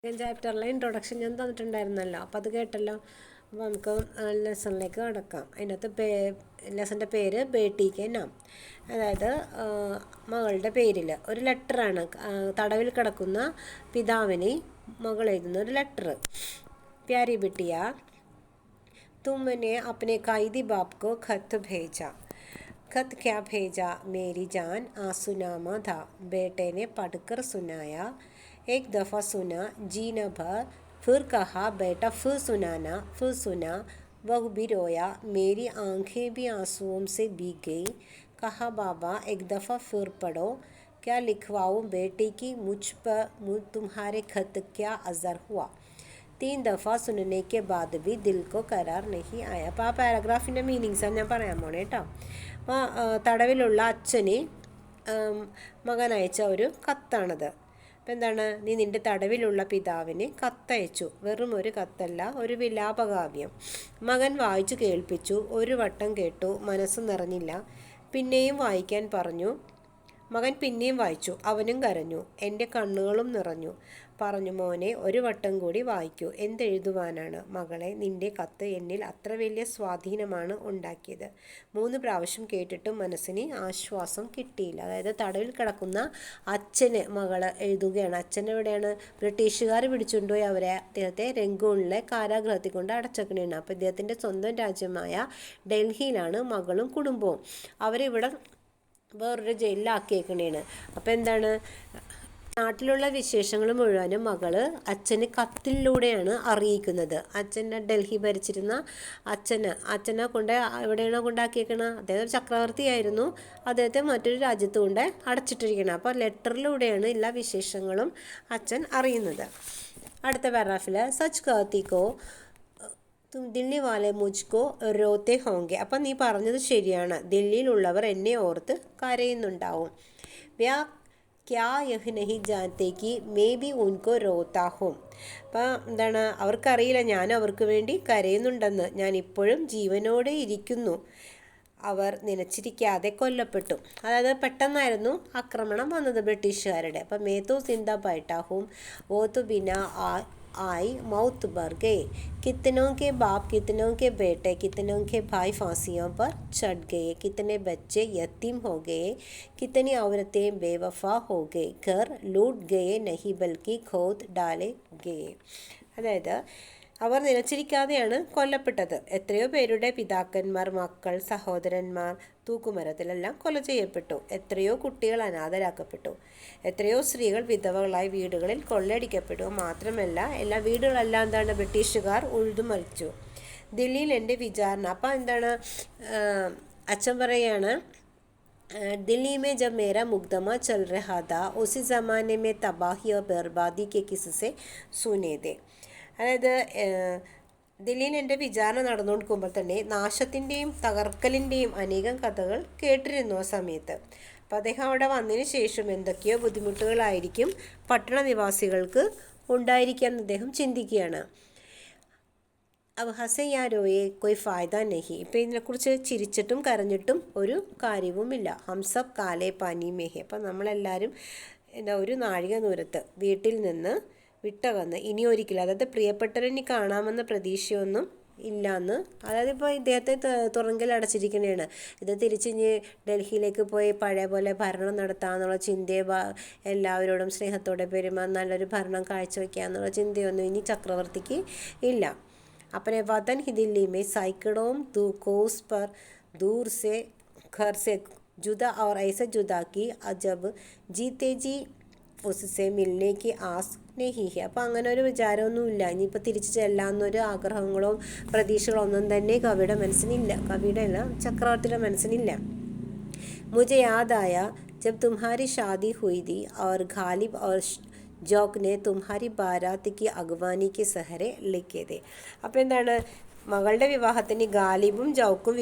Second ചാപ്റ്ററിലെ introduction ഞാൻ തന്നിട്ടുണ്ടായിരുന്നല്ലോ, അപ്പോൾ അത് കേട്ടല്ലോ. അപ്പോൾ നമുക്ക് ലെസണിലേക്ക് കടക്കാം. അതിനകത്ത് ലെസൻ്റെ പേര് ബേട്ടി കെ നാം, അതായത് മകളുടെ പേരിൽ ഒരു ലെറ്ററാണ്. തടവിൽ കിടക്കുന്ന പിതാവിന് മകൾ എഴുതുന്ന ഒരു ലെറ്റർ. പ്യാരി ബിട്ടിയ തുമ്മനെ अपने कैदी बाप को खत भेजा. खत क्या भेजा मेरी जान आंसूनामा था. बेटे ने पढ़कर सुनाया. एक दफ़ा सुना जी न भर, फिर कहा बेटा फिर सुनाना. फिर सुना, वह भी रोया. मेरी आंखें भी आंसुओं से भीग गई. कहा बाबा एक दफ़ा फिर पढ़ो. क्या लिखवाऊँ बेटी की मुझ पर तुम्हारे खत क्या असर हुआ. 3 दफ़ा सुनने के बाद भी दिल को करार नहीं आया. അപ്പോൾ ആ പാരഗ്രാഫിൻ്റെ മീനിങ്സാണ് ഞാൻ പറയാൻ പോണേ കേട്ടോ. അപ്പോൾ തടവിലുള്ള അച്ഛന് മകൻ അയച്ച ഒരു കത്താണത്. അപ്പോൾ എന്താണ്, നീ നിൻ്റെ തടവിലുള്ള പിതാവിന് കത്തയച്ചു. വെറും ഒരു കത്തല്ല, ഒരു വിലാപകാവ്യം. മകൻ വായിച്ചു കേൾപ്പിച്ചു. ഒരു വട്ടം കേട്ടു, മനസ്സ് നിറഞ്ഞില്ല. പിന്നെയും വായിക്കാൻ പറഞ്ഞു. മകൻ പിന്നെയും വായിച്ചു. അവനും കരഞ്ഞു. എൻ്റെ കണ്ണുകളും നിറഞ്ഞു. പറഞ്ഞു, മോനെ ഒരു വട്ടം കൂടി വായിക്കൂ. എന്തെഴുതുവാനാണ് മകളെ, നിൻ്റെ കത്ത് എന്നിൽ അത്ര വലിയ സ്വാധീനമാണ് ഉണ്ടാക്കിയത്. 3 പ്രാവശ്യം കേട്ടിട്ടും മനസ്സിന് ആശ്വാസം കിട്ടിയില്ല. അതായത് തടവിൽ കിടക്കുന്ന അച്ഛന് മകള് എഴുതുകയാണ്. അച്ഛൻ എവിടെയാണ്? ബ്രിട്ടീഷുകാർ പിടിച്ചുകൊണ്ടുപോയി അദ്ദേഹത്തെ രംഗൂണിലെ കാരാഗൃഹത്തിൽ കൊണ്ട് അടച്ചേക്കണേണ്. അപ്പോൾ ഇദ്ദേഹത്തിൻ്റെ സ്വന്തം രാജ്യമായ ഡൽഹിയിലാണ് മകളും കുടുംബവും. അവരിവിടെ വേറൊരു ജയിലിലാക്കിയേക്കണേണ്. അപ്പോൾ എന്താണ്, നാട്ടിലുള്ള വിശേഷങ്ങൾ മുഴുവനും മകള് അച്ഛന് കത്തിലൂടെയാണ് അറിയിക്കുന്നത്. അച്ഛനെ ഡൽഹി ഭരിച്ചിരുന്ന അച്ഛനെ കൊണ്ട് എവിടെയാണോ കൊണ്ടാക്കിയേക്കണത്? അദ്ദേഹം ഒരു ചക്രവർത്തിയായിരുന്നു. അദ്ദേഹത്തെ മറ്റൊരു രാജ്യത്ത് കൊണ്ട് അടച്ചിട്ടിരിക്കണം. അപ്പോൾ ലെറ്ററിലൂടെയാണ് എല്ലാ വിശേഷങ്ങളും അച്ഛൻ അറിയുന്നത്. അടുത്ത പാരാഗ്രാഫിൽ സച്ച് കാത്തിക്കോ ദില്ലി വാലെ മുജ്കോ രോത്തെ ഹോങ്കെ. അപ്പം നീ പറഞ്ഞത് ശരിയാണ്, ദില്ലിയിലുള്ളവർ എന്നെ ഓർത്ത് കരയുന്നുണ്ടാവും. വ്യാ ക്യാ യഹ് നഹി ജാനത്തെ കി മേ ബി ഉൻകോ രോത്താ ഹൂം. അപ്പം എന്താണ്, അവർക്കറിയില്ല ഞാൻ അവർക്ക് വേണ്ടി കരയുന്നുണ്ടെന്ന്. ഞാൻ ഇപ്പോഴും ജീവനോടെ ഇരിക്കുന്നു. അവർ നനച്ചിരിക്കാതെ കൊല്ലപ്പെട്ടു. അതായത് പെട്ടെന്നായിരുന്നു ആക്രമണം വന്നത് ബ്രിട്ടീഷുകാരുടെ. അപ്പം മേത്തോ സിന്ദ ബൈട്ടാഹും ഓ തു ബിന आई मौत बर गए. कितनों के बाप, कितनों के बेटे, कितनों के भाई फांसियों पर चढ़ गए. कितने बच्चे यतीम हो गए. कितनी औरतें बेवफा हो गई. घर लूट गए नहीं बल्कि खोद डाले गए. അതായത് അവർ നിലച്ചിരിക്കാതെയാണ് കൊല്ലപ്പെട്ടത്. എത്രയോ പേരുടെ പിതാക്കന്മാർ, മക്കൾ, സഹോദരന്മാർ തൂക്കുമരത്തിലെല്ലാം കൊല ചെയ്യപ്പെട്ടു. എത്രയോ കുട്ടികൾ അനാഥരാക്കപ്പെട്ടു. എത്രയോ സ്ത്രീകൾ വിധവകളായി വീടുകളിൽ കൊള്ളയടിക്കപ്പെട്ടു. മാത്രമല്ല എല്ലാ വീടുകളെല്ലാം എന്താണ്, ബ്രിട്ടീഷുകാർ ഉഴുതുമറിച്ചു. ദില്ലിയിൽ എൻ്റെ വിചാരണ. അപ്പം എന്താണ്, അച്ഛൻ പറയാണ്, दिल्ली में जब मेरा मुकदमा चल रहा था उसी ज़माने में तबाही और बर्बादी के किस्से सुने थे. അതായത് ദില്ലിയിൽ എൻ്റെ വിചാരണ നടന്നുകൊണ്ടിരിക്കുമ്പോൾ തന്നെ നാശത്തിൻ്റെയും തകർക്കലിൻ്റെയും അനേകം കഥകൾ കേട്ടിരുന്നു ആ സമയത്ത്. അപ്പോൾ അദ്ദേഹം അവിടെ വന്നതിന് ശേഷം എന്തൊക്കെയോ ബുദ്ധിമുട്ടുകളായിരിക്കും പട്ടണ നിവാസികൾക്ക് ഉണ്ടായിരിക്കാമെന്ന് അദ്ദേഹം ചിന്തിക്കുകയാണ്. अब हंसे या रोए कोई फ़ायदा नहीं. ഇപ്പം ഇതിനെക്കുറിച്ച് ചിരിച്ചിട്ടും കരഞ്ഞിട്ടും ഒരു കാര്യവുമില്ല. ഹം സബ് കാലേ പാനി മേ ഹെ. അപ്പം നമ്മളെല്ലാവരും ഒരു നാഴിക ദൂരത്ത് വീട്ടിൽ നിന്ന് വിട്ടകന്ന് ഇനി ഒരിക്കലും, അതായത് പ്രിയപ്പെട്ടവരിനി കാണാമെന്ന പ്രതീക്ഷയൊന്നും ഇല്ലയെന്ന്. അതായത് ഇപ്പോൾ ഇദ്ദേഹത്തെ തുറങ്കിൽ അടച്ചിരിക്കുന്നതാണ്. ഇത് തിരിച്ചിഞ്ഞ് ഡൽഹിയിലേക്ക് പോയി പഴയ പോലെ ഭരണം നടത്താമെന്നുള്ള ചിന്തയെ, എല്ലാവരോടും സ്നേഹത്തോടെ പെരുമാൻ നല്ലൊരു ഭരണം കാഴ്ചവെക്കുക എന്നുള്ള ചിന്തയൊന്നും ഇനി ചക്രവർത്തിക്ക് ഇല്ല. अपने वतन ही दिल्ली में सैकड़ों कोस पर दूर से घर से जुदा और ऐसे जुदा की जब जीते जी उससे मिलने की आस नहीं है. അപ്പോൾ അങ്ങനെ ഒരു വിചാരമൊന്നുമില്ല, ഇനിയിപ്പോൾ തിരിച്ചു ചെല്ലാമെന്നൊരു ആഗ്രഹങ്ങളോ പ്രതീക്ഷകളോ ഒന്നും തന്നെ കവിയുടെ മനസ്സിനില്ല. കവിയുടെ അല്ല, ചക്രവർത്തിയുടെ മനസ്സിനില്ല. मुझे याद आया जब तुम्हारी शादी हुई थी और गालिब और ജോക്ക് ने तुम्हारी बारात की अगवानी के सहरे लिखे थे. അപ്പോൾ എന്താണ്, മകളുടെ വിവാഹത്തിന് ഗാലിബും ജൗക്കും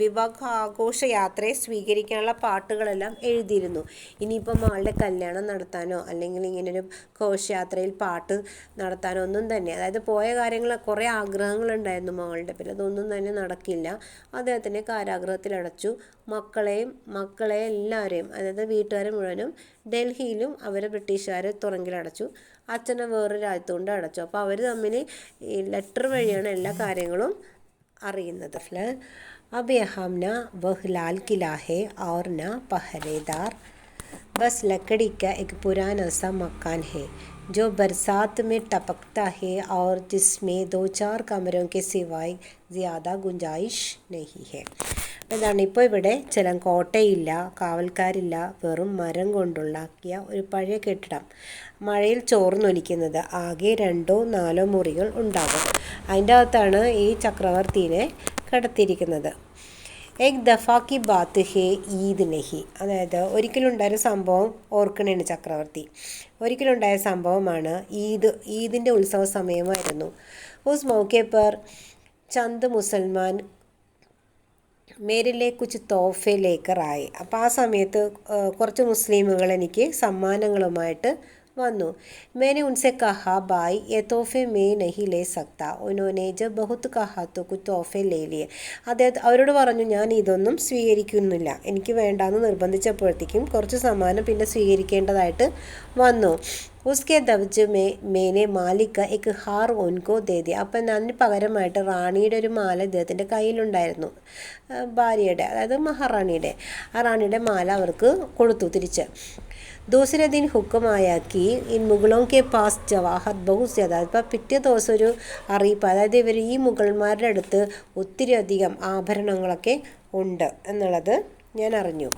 വിവാഹാഘോഷയാത്രയെ സ്വീകരിക്കാനുള്ള പാട്ടുകളെല്ലാം എഴുതിയിരുന്നു. ഇനിയിപ്പോൾ മകളുടെ കല്യാണം നടത്താനോ അല്ലെങ്കിൽ ഇങ്ങനൊരു ഘോഷയാത്രയിൽ പാട്ട് നടത്താനോ ഒന്നും തന്നെ, അതായത് പോയ കാര്യങ്ങൾ കുറേ ആഗ്രഹങ്ങളുണ്ടായിരുന്നു മകളുടെ പേരിൽ, അതൊന്നും തന്നെ നടക്കില്ല. അദ്ദേഹത്തിനെ കാരാഗൃഹത്തിലടച്ചു. മക്കളെ എല്ലാവരെയും, അതായത് വീട്ടുകാരെ മുഴുവനും ഡൽഹിയിലും അവരെ ബ്രിട്ടീഷുകാർ തുറങ്കിലടച്ചു, അച്ഛനെ വേറൊരു രാജ്യത്തുകൊണ്ട് അടച്ചു. അപ്പോൾ അവർ തമ്മിൽ ഈ ലെറ്റർ വഴിയാണ് എല്ലാ കാര്യങ്ങളും അറിയുന്നത്. अब यहाँ ना वह लाल किला है और ना पहरेदार, बस लकड़ी का एक पुराना सा मकान है जो बरसात में टपकता है और जिसमें 2-4 कमरों के सिवाय ज़्यादा गुंजाइश नहीं है. എന്താണ്, ഇപ്പോൾ ഇവിടെ ചില കോട്ടയില്ല, കാവൽക്കാരില്ല, വെറും മരം കൊണ്ടുണ്ടാക്കിയ ഒരു പഴയ കെട്ടിടം, മഴയിൽ ചോർന്നൊലിക്കുന്നത്, ആകെ 2-4 മുറികൾ ഉണ്ടാകും. അതിൻ്റെ അകത്താണ് ഈ ചക്രവർത്തിനെ കിടത്തിയിരിക്കുന്നത്. ഏക് ദഫാക്കി ബാത്ത് ഹേ ഈദ് നഹി, അതായത് ഒരിക്കലുണ്ടായ സംഭവം ഓർക്കണേണ് ചക്രവർത്തി. ഒരിക്കലുണ്ടായ സംഭവമാണ് ഈദിൻ്റെ ഉത്സവ സമയമായിരുന്നു. ഉസ് മൗക്കെ പർ ചന്ദ് മുസൽമാൻ മേരിലെ കുച്ച് തോഫെ ലേക്കർ ആയി. അപ്പോൾ ആ സമയത്ത് കുറച്ച് മുസ്ലിമുകൾ എനിക്ക് സമ്മാനങ്ങളുമായിട്ട് വന്നു. मैंने उनसे कहा भाई ये तोहफे मैं नहीं ले सकता, उन्होंने जब बहुत कहा तो कुछ तोहफे ले लिए. അവരോട് പറഞ്ഞു ഞാൻ ഇതൊന്നും സ്വീകരിക്കുന്നില്ല, എനിക്ക് വേണ്ടാന്ന് നിർബന്ധിച്ചപ്പോഴത്തേക്കും കുറച്ച് സമ്മാനം പിന്നെ സ്വീകരിക്കേണ്ടതായിട്ട് വന്നു. ഉസ്കെ ദവജ് മേനെ മാലിക്ക എക്ക് ഹാർ ഉൻകോ ദേ ദി, അപ്പം അതിന് പകരമായിട്ട് റാണിയുടെ ഒരു മാല ഇദ്ദേഹത്തിൻ്റെ കയ്യിലുണ്ടായിരുന്നു, ഭാര്യയുടെ, അതായത് മഹാറാണിയുടെ. ആ റാണിയുടെ മാല അവർക്ക് കൊടുത്തു തിരിച്ച്. दूसरे दिन हुक्म आया कि इन मुगलों के पास जवाहर बहुत ज़्यादा, ഇപ്പോൾ പിറ്റേ ദിവസം ഒരു അറിയിപ്പ്, അതായത് ഇവർ ഈ മുഗൾമാരുടെ അടുത്ത് ഒത്തിരി അധികം ആഭരണങ്ങളൊക്കെ ഉണ്ട് എന്നുള്ളത് ഞാൻ അറിഞ്ഞു.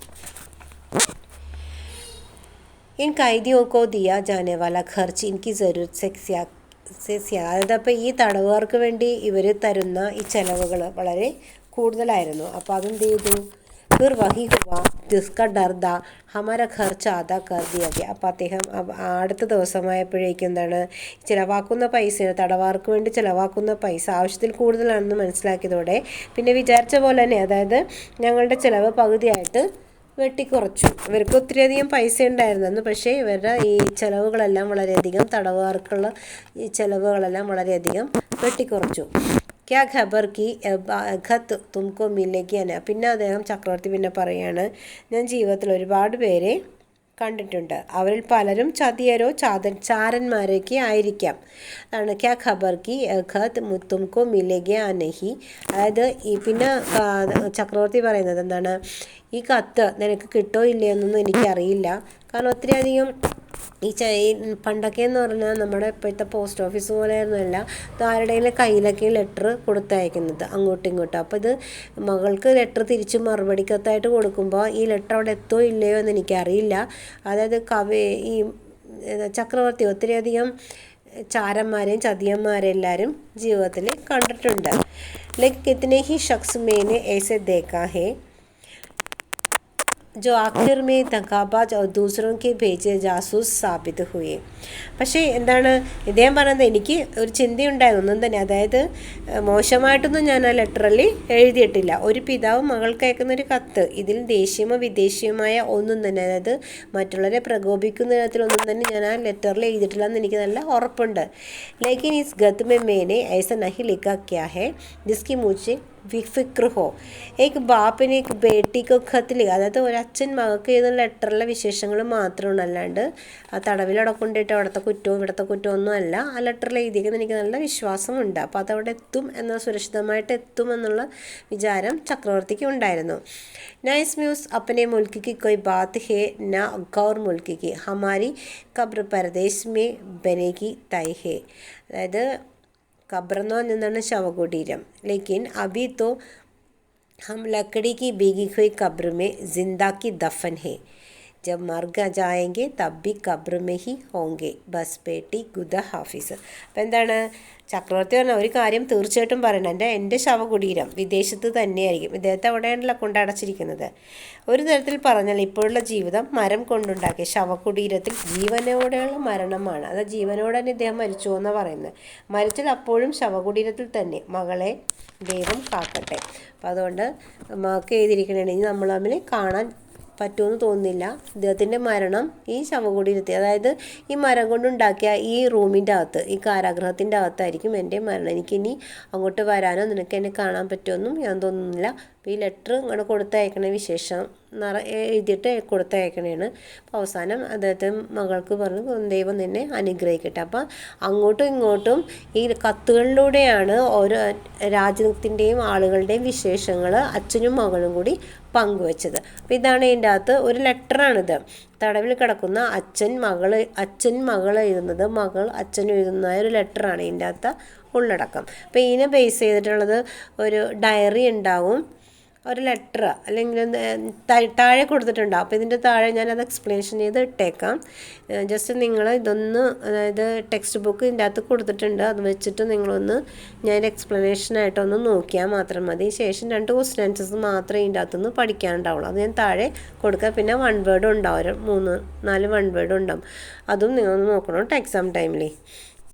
इन कैदियों को दिया जाने वाला खर्च इनकी ज़रूरत से അതായത് അപ്പോൾ ഈ തടവുകാർക്ക് വേണ്ടി ഇവർ തരുന്ന ഈ ചിലവുകൾ വളരെ കൂടുതലായിരുന്നു. അപ്പോൾ അതെന്ത് ചെയ്തു, फिर वही हुआ जिसका डर था हमारा खर्च आधा कर दिया गया. അപ്പോൾ അദ്ദേഹം അടുത്ത ദിവസമായപ്പോഴേക്കും എന്താണ്, ചിലവാക്കുന്ന പൈസ, തടവാർക്ക് വേണ്ടി ചിലവാക്കുന്ന പൈസ ആവശ്യത്തിൽ കൂടുതലാണെന്ന് മനസ്സിലാക്കിയതോടെ പിന്നെ വിചാരിച്ച പോലെ തന്നെ, അതായത് ഞങ്ങളുടെ ചിലവ് പകുതിയായിട്ട് വെട്ടിക്കുറച്ചു. ഇവർക്ക് ഒത്തിരിയധികം പൈസ ഉണ്ടായിരുന്നു, പക്ഷേ ഇവരുടെ ഈ ചിലവുകളെല്ലാം വളരെയധികം, തടവുകാർക്കുള്ള ഈ ചിലവുകളെല്ലാം വളരെയധികം വെട്ടിക്കുറച്ചു. ക്യാ ഖബർ കി ഖത്ത് തുംകോ മിലേഗി അന. പിന്നെ അദ്ദേഹം ചക്രവർത്തി പിന്നെ പറയാണ്, ഞാൻ ജീവിതത്തിൽ ഒരുപാട് പേരെ കണ്ടിട്ടുണ്ട്, അവരിൽ പലരും ചതിയരോ ചാരന്മാരൊക്കെ ആയിരിക്കാം. അതാണ് ക്യാ ഖബർ കി ഖത്ത് തുംകോ മിലേഗി അനഹി. അതായത് ഈ പിന്നെ ചക്രവർത്തി പറയുന്നത് എന്താണ്, ഈ കത്ത് നിനക്ക് കിട്ടോ ഇല്ലയോ എന്നൊന്നും എനിക്കറിയില്ല. കാരണം ഒത്തിരിയധികം ഈ പണ്ടൊക്കെ എന്ന് പറഞ്ഞാൽ നമ്മുടെ ഇപ്പോഴത്തെ പോസ്റ്റ് ഓഫീസ് പോലെയൊന്നുമല്ല, ആരുടെയും കയ്യിലൊക്കെ ലെറ്റർ കൊടുത്തയക്കുന്നത് അങ്ങോട്ടും ഇങ്ങോട്ടും. അപ്പോൾ ഇത് മകൾക്ക് ലെറ്റർ തിരിച്ച് മറുപടി കത്തായിട്ട് കൊടുക്കുമ്പോൾ ഈ ലെറ്റർ അവിടെ എത്തോ ഇല്ലയോ എന്ന് എനിക്കറിയില്ല. അതായത് ഈ ചക്രവർത്തി ഒത്തിരിയധികം ചാരന്മാരെയും ചതിയന്മാരെയും എല്ലാവരും ജീവിതത്തിൽ കണ്ടിട്ടുണ്ട്. ലൈക്ക് കിത്തനെ ഹി ഷഖ്സ് മേനെ ऐसे देखा है जो आखिर में दगाबाज और दूसरों के भेजे जासूस साबित हुए. പക്ഷേ എന്താണ് ഇദ്ദേഹം പറയുന്നത്, എനിക്ക് ഒരു ചിന്തയുണ്ടായിരുന്നു ഒന്നും തന്നെ, അതായത് മോശമായിട്ടൊന്നും ഞാൻ ആ ലെറ്ററിൽ എഴുതിയിട്ടില്ല. ഒരു പിതാവ് മകൾക്ക് അയക്കുന്നൊരു കത്ത്, ഇതിൽ ദേശീയമോ വിദേശീയമായ ഒന്നും തന്നെ, അതായത് മറ്റുള്ളവരെ പ്രകോപിക്കുന്ന തരത്തിലൊന്നും തന്നെ ഞാൻ ആ ലെറ്ററിൽ എഴുതിയിട്ടില്ല എന്ന് എനിക്ക് നല്ല ഉറപ്പുണ്ട്. ലേക്കിൻ ഇസ് ഗത് മേ മേനെ ऐसा नहीं लिखा क्या है जिसकी मुझे ഫിക്ർ ഹോ. ഏക് ബാപ്പിന് ഏക് ബേട്ടിക്ക് ഖത്ത്, അതായത് ഒരച്ഛൻ മകൾക്ക് എഴുതുന്ന ലെറ്ററിലെ വിശേഷങ്ങൾ മാത്രമാണ്, അല്ലാണ്ട് ആ തടവിലവിടെ കൊണ്ടിട്ട് അവിടുത്തെ കുറ്റവും ഇവിടുത്തെ കുറ്റവും ഒന്നും അല്ല ആ ലെറ്ററിൽ എഴുതിയിരിക്കുന്നത്. എനിക്ക് നല്ല വിശ്വാസമുണ്ട്, അപ്പോൾ അതവിടെ എത്തും എന്ന, സുരക്ഷിതമായിട്ട് എത്തും എന്നുള്ള വിചാരം ചക്രവർത്തിക്ക് ഉണ്ടായിരുന്നു. നൈസ് മ്യൂസ് അപ്പനെ മുൽക്ക് കി കൊയ് ബാത്ത് ഹേ ന ഗൗർ മുൽക്ക് കി ഹമാരി ഖബ്ർ പരദേശ് മേ ബനേഗി തൈ ഹേ. അതായത് ഖബ്രെന്ന് പറഞ്ഞാണ് ശവകുടീരം. ലേക്കിൻ അഭി തോ ഹം ലക്കടി കി ഭീഗി ഹുയി ഖബ്ർ മേ ജിന്ദാ കി ദഫൻ ഹേ, ജബ് മർ ജായെങ്കിൽ തബ് ബി ഖബ്ർ മേ ഹി ഹോങ്കെ, ബസ് പേട്ടി ഗുദ ഹാഫിസ്. അപ്പോൾ എന്താണ് ചക്രവർത്തി പറഞ്ഞാൽ ഒരു കാര്യം തീർച്ചയായിട്ടും പറയണം, എൻ്റെ ശവകുടീരം വിദേശത്ത് തന്നെയായിരിക്കും. ഇദ്ദേഹത്തെ അവിടെയാണല്ലോ കൊണ്ടടച്ചിരിക്കുന്നത്. ഒരു തരത്തിൽ പറഞ്ഞാൽ ഇപ്പോഴുള്ള ജീവിതം മരം കൊണ്ടുണ്ടാക്കിയ ശവകുടീരത്തിൽ ജീവനോടെയുള്ള മരണമാണ്. അത് ജീവനോടെ തന്നെ ഇദ്ദേഹം മരിച്ചു എന്നാണ് പറയുന്നത്. മരിച്ചാൽ അപ്പോഴും ശവകുടീരത്തിൽ തന്നെ. മകളെ ദൈവം കാക്കട്ടെ. അപ്പോൾ അതുകൊണ്ട് മകൾക്ക് എഴുതിയിരിക്കണമെങ്കിൽ നമ്മൾ തമ്മിൽ കാണാൻ പറ്റുമെന്ന് തോന്നുന്നില്ല. ഇദ്ദേഹത്തിൻ്റെ മരണം ഈ ശവകുടീരത്തിൽ, അതായത് ഈ മരം കൊണ്ടുണ്ടാക്കിയ ഈ റൂമിൻ്റെ അകത്ത്, ഈ കാരാഗൃഹത്തിൻ്റെ അകത്തായിരിക്കും എൻ്റെ മരണം. എനിക്കിനി അങ്ങോട്ട് വരാനോ നിനക്ക് എന്നെ കാണാൻ പറ്റുമെന്നും ഞാൻ തോന്നുന്നില്ല. അപ്പോൾ ഈ ലെറ്റർ ഇങ്ങനെ കൊടുത്തയക്കണ വിശേഷം എഴുതിയിട്ട് കൊടുത്തയക്കണേണ്. അപ്പോൾ അവസാനം അദ്ദേഹത്തെ മകൾക്ക് പറഞ്ഞു ദൈവം നിന്നെ അനുഗ്രഹിക്കട്ടെ. അപ്പോൾ അങ്ങോട്ടും ഇങ്ങോട്ടും ഈ കത്തുകളിലൂടെയാണ് ഓരോ രാജ്യത്തിൻ്റെയും ആളുകളുടെയും വിശേഷങ്ങൾ അച്ഛനും മകളും കൂടി പങ്കുവച്ചത്. അപ്പോൾ ഇതാണ് ഇതിൻ്റെ അകത്ത് ഒരു ലെറ്ററാണിത്. തടവിൽ കിടക്കുന്ന അച്ഛൻ മകൾ എഴുതുന്നത്, മകൾ അച്ഛൻ എഴുതുന്ന ഒരു ലെറ്ററാണ് ഇതിൻ്റെ അകത്ത് ഉള്ളടക്കം. അപ്പോൾ ഇതിനെ ബേസ് ചെയ്തിട്ടുള്ളത് ഒരു ഡയറി ഉണ്ടാവും, ഒരു ലെറ്റർ അല്ലെങ്കിൽ താഴെ കൊടുത്തിട്ടുണ്ടാവും. അപ്പോൾ ഇതിൻ്റെ താഴെ ഞാനത് എക്സ്പ്ലനേഷൻ ചെയ്ത് ഇട്ടേക്കാം. ജസ്റ്റ് നിങ്ങൾ ഇതൊന്ന്, അതായത് ടെക്സ്റ്റ് ബുക്ക് ഇതിൻ്റെ അകത്ത് കൊടുത്തിട്ടുണ്ട്, അത് വെച്ചിട്ട് നിങ്ങളൊന്ന് ഞാൻ എക്സ്പ്ലനേഷനായിട്ടൊന്ന് നോക്കിയാൽ മാത്രം മതി. ശേഷം 2 ക്വസ്റ്റ്യൻ ആൻസേഴ്സ് മാത്രമേ ഇതിൻ്റെ അകത്തുനിന്ന് പഠിക്കാനുണ്ടാവുള്ളൂ. അത് ഞാൻ താഴെ കൊടുക്കുക. പിന്നെ 1 വേർഡ് ഉണ്ടാവും, 3-4 1 വേർഡ് ഉണ്ടാവും. അതും നിങ്ങളൊന്ന് നോക്കണം കേട്ടോ എക്സാം ടൈമിൽ.